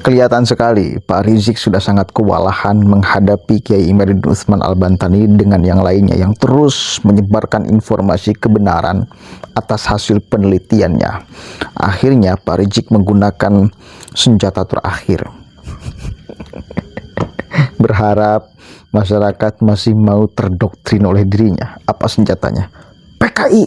Kelihatan sekali Pak Rizik sudah sangat kewalahan menghadapi Kiai Imaduddin Utsman Al-Bantani dengan yang lainnya yang terus menyebarkan informasi kebenaran atas hasil penelitiannya. Akhirnya Pak Rizik menggunakan senjata terakhir. Berharap masyarakat masih mau terdoktrin oleh dirinya. Apa senjatanya? PKI.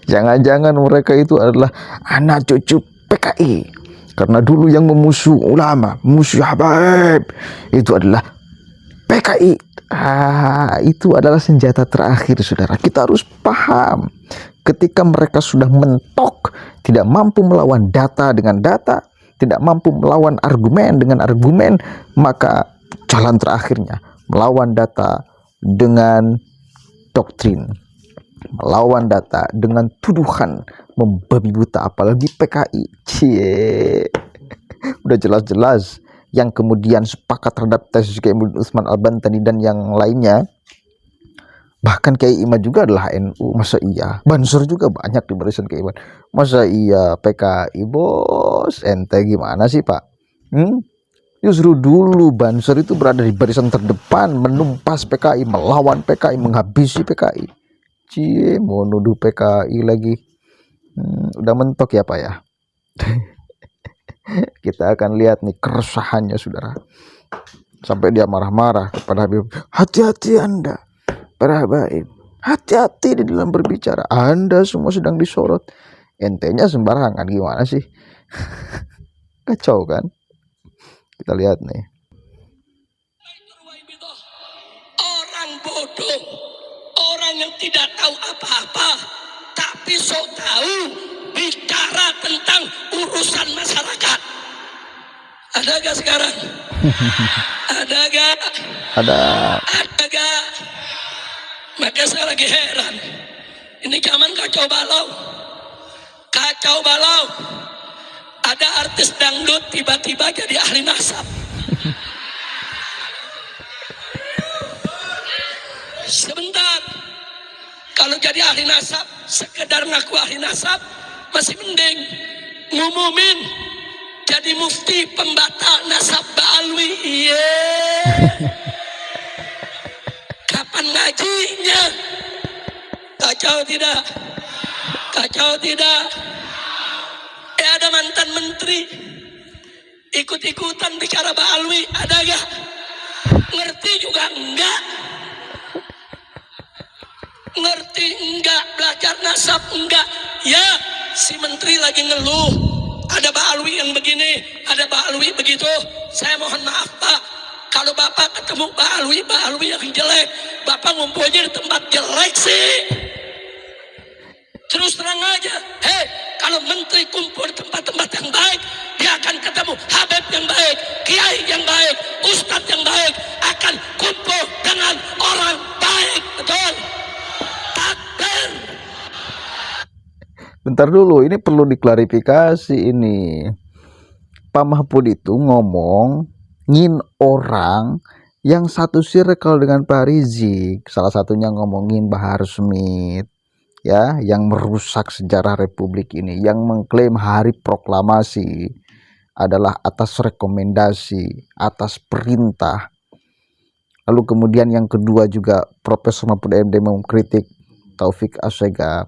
Jangan-jangan mereka itu adalah anak cucu PKI. Karena dulu yang memusuh ulama, musuh Habib, itu adalah PKI. Itu adalah senjata terakhir, saudara. Kita harus paham. Ketika mereka sudah mentok, tidak mampu melawan data dengan data, tidak mampu melawan argumen dengan argumen, maka jalan terakhirnya melawan data dengan doktrin, melawan data dengan tuduhan membabi buta, apalagi PKI. Udah jelas-jelas yang kemudian sepakat terhadap tesis Kiai Utsman Al-Bantani dan yang lainnya. Bahkan Kiai Imad juga adalah NU. Masa iya? Bansur juga banyak di barisan Kiai Imad. Masa iya PKI, bos? Ente gimana sih, Pak? Justru dulu Bansur itu berada di barisan terdepan, menumpas PKI, melawan PKI, menghabisi PKI. Mau nuduh PKI lagi. Udah mentok ya, Pak ya? Kita akan lihat nih keresahannya, saudara. Sampai dia marah-marah kepada Habib. Hati-hati Anda, para habaib. Hati-hati di dalam berbicara. Anda semua sedang disorot. Entenya sembarangan, gimana sih? Kacau kan? Kita lihat nih. Orang bodoh, orang yang tidak tahu apa-apa, tapi sok tahu bicara tentang urusan masyarakat. Ada gak sekarang? Ada gak? Ada. Ada gak? Maka saya lagi heran. Ini zaman kacau balau. Kacau balau. Ada artis dangdut tiba-tiba jadi ahli nasab. Sebentar. Kalau jadi ahli nasab, sekedar ngaku ahli nasab, masih mending. Ngumumin jadi mufti pembatal nasab Ba'alwi. Kapan ngajinya? Kacau tidak? Kacau tidak? Ada mantan menteri ikut-ikutan bicara Ba'alwi, ada gak? Ngerti juga enggak? Ngerti enggak? Belajar nasab enggak? Ya, si menteri lagi ngeluh, ada Ba'alwi yang begini, ada Ba'alwi begitu. Saya mohon maaf Pak, kalau Bapak ketemu Ba'alwi yang jelek, Bapak ngumpulnya di tempat jelek sih. Terus terang aja, kalau menteri kumpul di tempat-tempat yang baik, dia akan ketemu Habib yang baik, kiai yang baik, ustadz yang baik, akan kumpul dengan orang baik, betul? Takbir. Bentar dulu, ini perlu diklarifikasi ini. Pak Mahfud itu ngomong ngin orang yang satu circle dengan Pak Rizik. Salah satunya ngomongin Bahar Smith, ya, yang merusak sejarah Republik ini, yang mengklaim hari proklamasi adalah atas rekomendasi, atas perintah. Lalu kemudian yang kedua juga Profesor Mahfud MD mengkritik Taufik Assegaf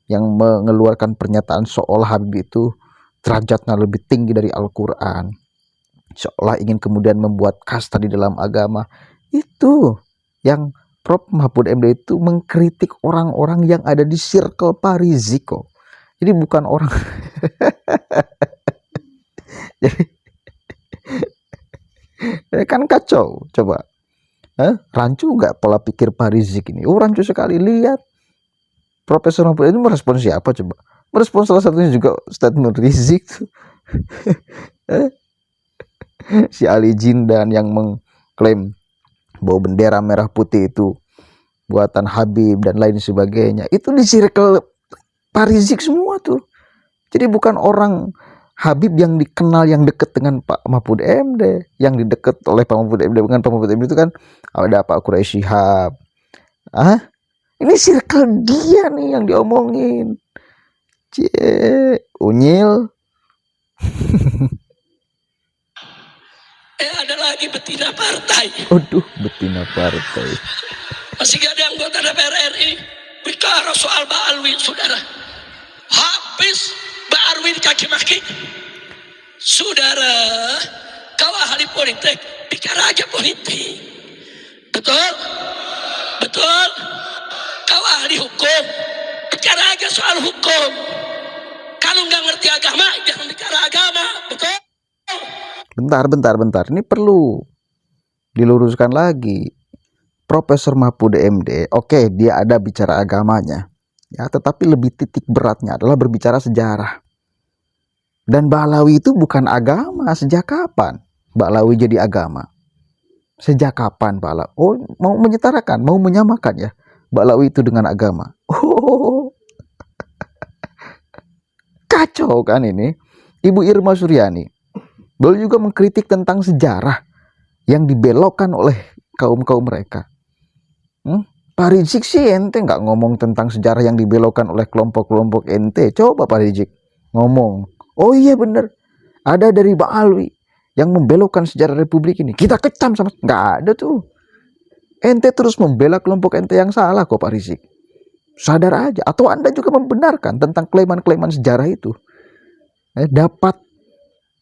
yang mengeluarkan pernyataan seolah Habib itu derajatnya lebih tinggi dari Al-Quran, seolah ingin kemudian membuat kasta di dalam agama. Itu yang Prof Mahfud MD itu mengkritik orang-orang yang ada di circle Pak Rizik kok. Jadi bukan orang jadi kan kacau. Coba rancu nggak pola pikir Pak Rizik ini? Rancu sekali. Lihat Profesor Mahfud ini merespon siapa coba? Merespon salah satunya juga statement Rizik tuh. Si Ali Jindan yang mengklaim bahwa bendera merah putih itu buatan Habib dan lain sebagainya. Itu di circle Pak Rizik semua tuh. Jadi bukan orang Habib yang dikenal, yang dekat dengan Pak Mahfud MD, yang didekat oleh Pak Mahfud MD. Dengan Pak Mahfud MD itu kan ada Pak Quraisy Shihab. Ini circle dia nih yang diomongin. Unyil, Ada lagi betina partai. Aduh, betina partai. Masih ada anggota DPR RI bicara soal Mbak Alwi, saudara. Habis Mbak Alwi dicaci maki. Saudara, kau ahli politik, bicara aja politik. Betul? Betul? Kau ahli hukum, bicara aja soal hukum. Kalau nggak ngerti agama, jangan bicara agama. Betul? Bentar. Ini perlu diluruskan lagi. Profesor Mahfud MD, oke, dia ada bicara agamanya, ya, tetapi lebih titik beratnya adalah berbicara sejarah. Dan Ba'alawi itu bukan agama. Sejak kapan Ba'alawi jadi agama? Sejak kapan Ba'alawi? Oh, mau menyetarakan, mau menyamakan ya Ba'alawi itu dengan agama. Oh, kacau kan ini. Ibu Irma Suryani, beliau juga mengkritik tentang sejarah yang dibelokkan oleh kaum-kaum mereka. Pak Rizik sih ente nggak ngomong tentang sejarah yang dibelokkan oleh kelompok-kelompok ente. Coba Pak Rizik ngomong. Oh iya bener, ada dari Ba'alawi yang membelokkan sejarah Republik ini. Kita kecam sama, nggak ada tuh. Ente terus membela kelompok ente yang salah kok Pak Rizik. Sadar aja. Atau Anda juga membenarkan tentang klaiman-klaiman sejarah itu. Dapat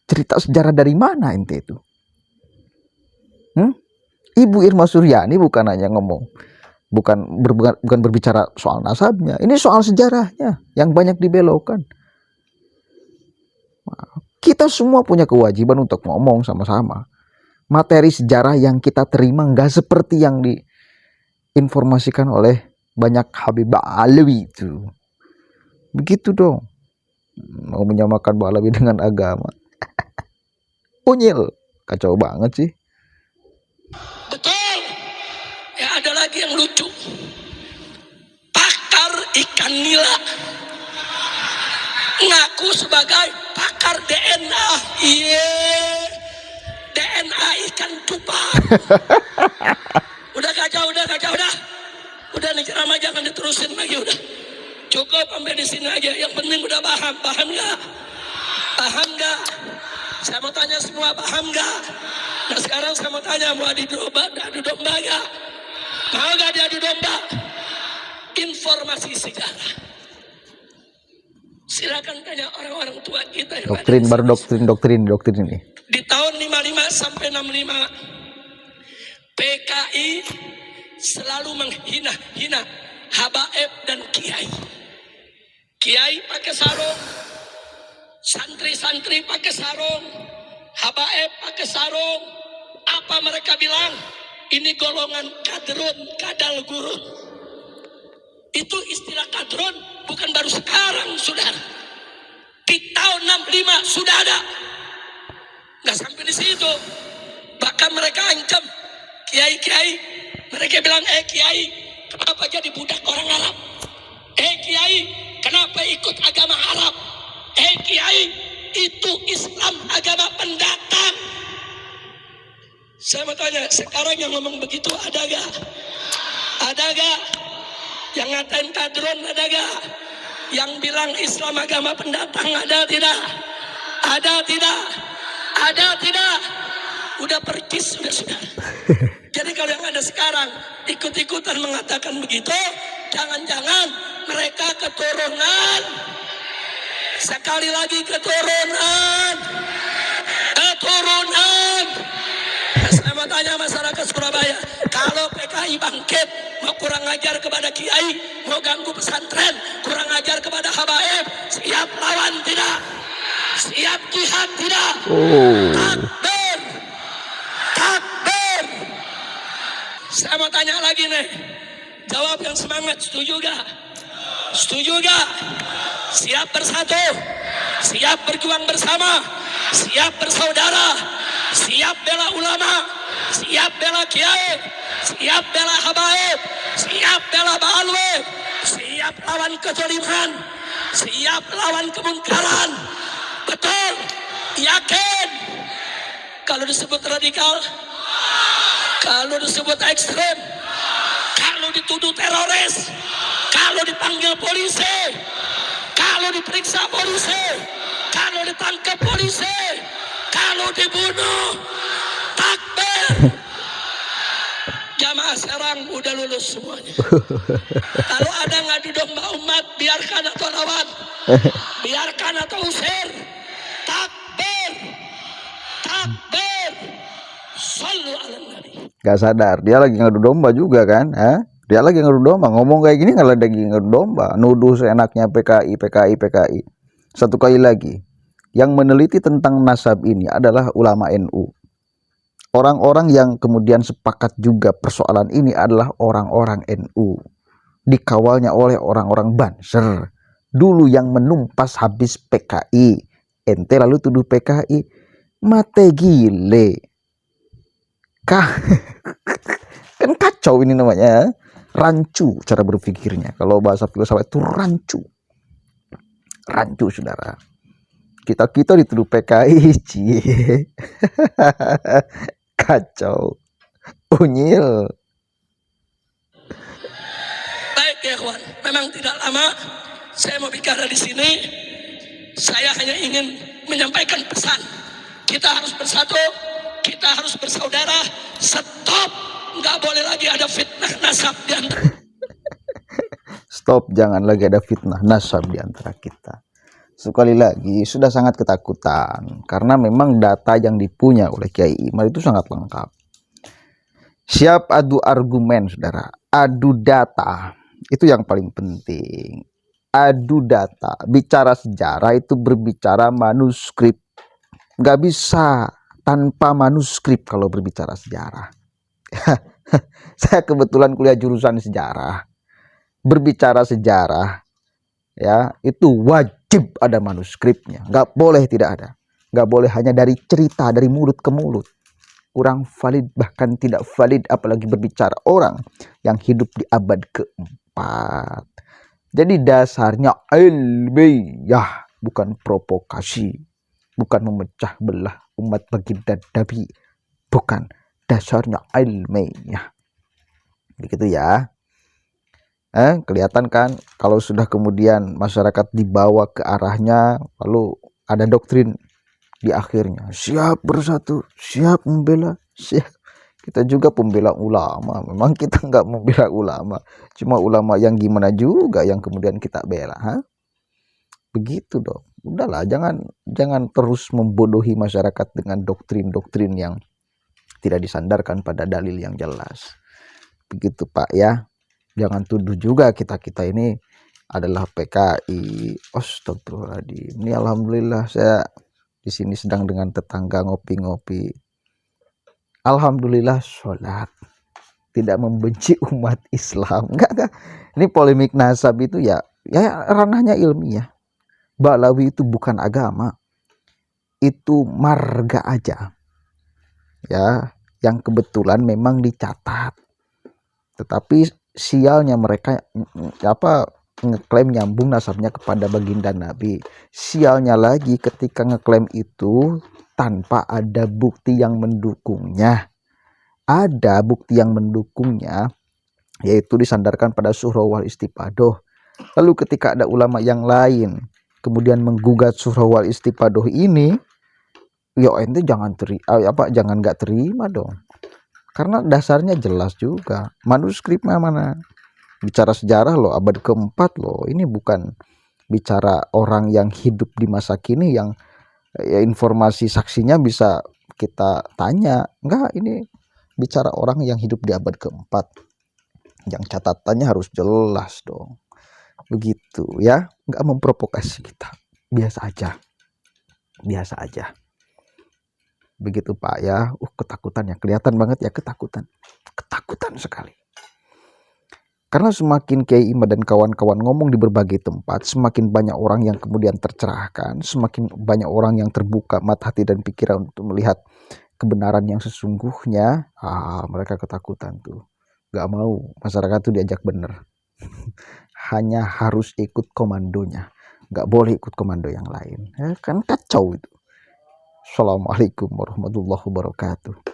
cerita sejarah dari mana ente itu? Ibu Irma Suryani bukan hanya ngomong, bukan berbicara soal nasabnya, ini soal sejarahnya yang banyak dibelokkan. Kita semua punya kewajiban untuk ngomong sama-sama. Materi sejarah yang kita terima nggak seperti yang diinformasikan oleh banyak Habib Ba'alawi itu. Begitu dong. Mau menyamakan Ba'alawi dengan agama. Unyil, kacau banget sih. Betul. Ya ada lagi yang lucu. Pakar ikan nila ngaku sebagai pakar DNA. Iya, DNA ikan cupang. Udah kacau. Udah nih ceramah jangan diterusin lagi udah. Cukup sampai di sini aja. Yang penting udah paham nggak? Paham nggak? Saya mau tanya semua, paham nggak? Nah sekarang saya mau tanya, mau adu domba nggak? Mau nggak diadu domba? Informasi sejarah. Silakan tanya orang-orang tua kita yang doktrin baru doktrin ini. Di tahun 55 sampai 65 PKI selalu menghina habaib dan kiai. Kiai pakai sarung, santri-santri pakai sarung, habaib pakai sarung. Apa mereka bilang? Ini golongan kadrun, kadal gurun. Itu istilah kadrun bukan baru sekarang, saudara. Di tahun 65 sudah ada. Nggak sampai di situ. Bahkan mereka ancam kiai-kiai. Mereka bilang, kiai, kenapa jadi budak orang Arab? Kiai, kenapa ikut agama Arab? Kiai, itu Islam agama pendatang. Saya mau tanya, sekarang yang ngomong begitu ada gak? Ada gak? Yang ngatain kadron ada gak? Yang bilang Islam agama pendatang ada tidak? Ada tidak? Ada tidak? Udah percis sudah. Jadi kalau yang ada sekarang ikut-ikutan mengatakan begitu, jangan-jangan mereka keturunan. Sekali lagi keturunan. Nah, saya mau tanya masyarakat Surabaya, kalau PKI bangkit, mau kurang ajar kepada kiai, mau ganggu pesantren, kurang ajar kepada habaib, siap lawan tidak? Siap jihad tidak? Takbir. Saya mau tanya lagi nih, jawab yang semangat, setuju gak? Setuju gak? Siap bersatu, siap berjuang bersama, siap bersaudara, siap bela ulama, siap bela kiai, siap bela habaib, siap bela ba'alwi, siap lawan kezaliman, siap lawan kemungkaran. Betul? Yakin? Kalau disebut radikal, kalau disebut ekstrem, kalau dituduh teroris, kalau dipanggil polisi, kalau diperiksa polisi, kalau ditangkap polisi, Selesai. Kalau dibunuh, takbir. Jamaah Serang udah lulus semuanya. Kalau ada ngadu domba umat, biarkan atau lawan, biarkan atau usir. Takbir, takbir. Sallu ala nabi. Gak sadar dia lagi ngadu domba juga kan, dia lagi ngadu domba, ngomong kayak gini nggak lagi ngadu domba, nuduh seenaknya PKI. Satu kali lagi, yang meneliti tentang nasab ini adalah ulama NU. Orang-orang yang kemudian sepakat juga persoalan ini adalah orang-orang NU, dikawalnya oleh orang-orang Banser dulu yang menumpas habis PKI. Ente lalu tuduh PKI, mate gile. Kan kacau ini namanya, rancu cara berpikirnya. Kalau bahasa filsafat itu rancu saudara. Kita dituduh PKI, cie. Kacau, unyil. Baik ya kawan, memang tidak lama saya mau bicara di sini. Saya hanya ingin menyampaikan pesan. Kita harus bersatu, kita harus bersaudara. Stop, nggak boleh lagi ada fitnah nasab di antara. Stop, jangan lagi ada fitnah nasab di antara kita. Sekali lagi, sudah sangat ketakutan karena memang data yang dipunya oleh Kiai Imad itu sangat lengkap. Siap adu argumen, saudara. Adu data, itu yang paling penting. Adu data, bicara sejarah itu berbicara manuskrip. Nggak bisa tanpa manuskrip kalau berbicara sejarah. Saya kebetulan kuliah jurusan sejarah. Berbicara sejarah, ya itu wajib ada manuskripnya, nggak boleh tidak ada, nggak boleh hanya dari cerita dari mulut ke mulut, kurang valid, bahkan tidak valid, apalagi berbicara orang yang hidup di abad keempat. Jadi dasarnya ilmiah, bukan provokasi, bukan memecah belah umat Baghdadi, bukan, dasarnya ilmiah. Begitu ya. Kelihatan kan kalau sudah kemudian masyarakat dibawa ke arahnya, lalu ada doktrin di akhirnya, siap bersatu, siap membela, siap. Kita juga pembela ulama, memang kita nggak membela ulama, cuma ulama yang gimana juga yang kemudian kita bela. Begitu dong, udahlah, jangan terus membodohi masyarakat dengan doktrin-doktrin yang tidak disandarkan pada dalil yang jelas. Begitu Pak ya. Jangan tuduh juga kita ini adalah PKI. Astagfirullahaladzim. Ini alhamdulillah saya di sini sedang dengan tetangga ngopi-ngopi. Alhamdulillah sholat. Tidak membenci umat Islam. Enggak. Ini polemik nasab itu ya ranahnya ilmiah. Balawi itu bukan agama. Itu marga aja. Ya, yang kebetulan memang dicatat. Tetapi sialnya mereka ngeklaim nyambung nasabnya kepada baginda Nabi. Sialnya lagi ketika ngeklaim itu tanpa ada bukti yang mendukungnya. Ada bukti yang mendukungnya, yaitu disandarkan pada surah wal istiqadoh. Lalu ketika ada ulama yang lain kemudian menggugat surah wal istiqadoh ini, ya ente jangan nggak terima dong. Karena dasarnya jelas juga, manuskripnya mana, bicara sejarah loh, abad keempat loh, ini bukan bicara orang yang hidup di masa kini yang ya, informasi saksinya bisa kita tanya, enggak, ini bicara orang yang hidup di abad keempat, yang catatannya harus jelas dong, begitu ya, enggak memprovokasi kita, biasa aja. Begitu Pak ya. Ketakutan ya, kelihatan banget ya, ketakutan sekali. Karena semakin Kiai Imad dan kawan-kawan ngomong di berbagai tempat, semakin banyak orang yang kemudian tercerahkan, semakin banyak orang yang terbuka mata hati dan pikiran untuk melihat kebenaran yang sesungguhnya. Mereka ketakutan tuh, gak mau masyarakat tuh diajak bener. Hanya harus ikut komandonya, gak boleh ikut komando yang lain. Kan kacau itu. Assalamualaikum warahmatullahi wabarakatuh.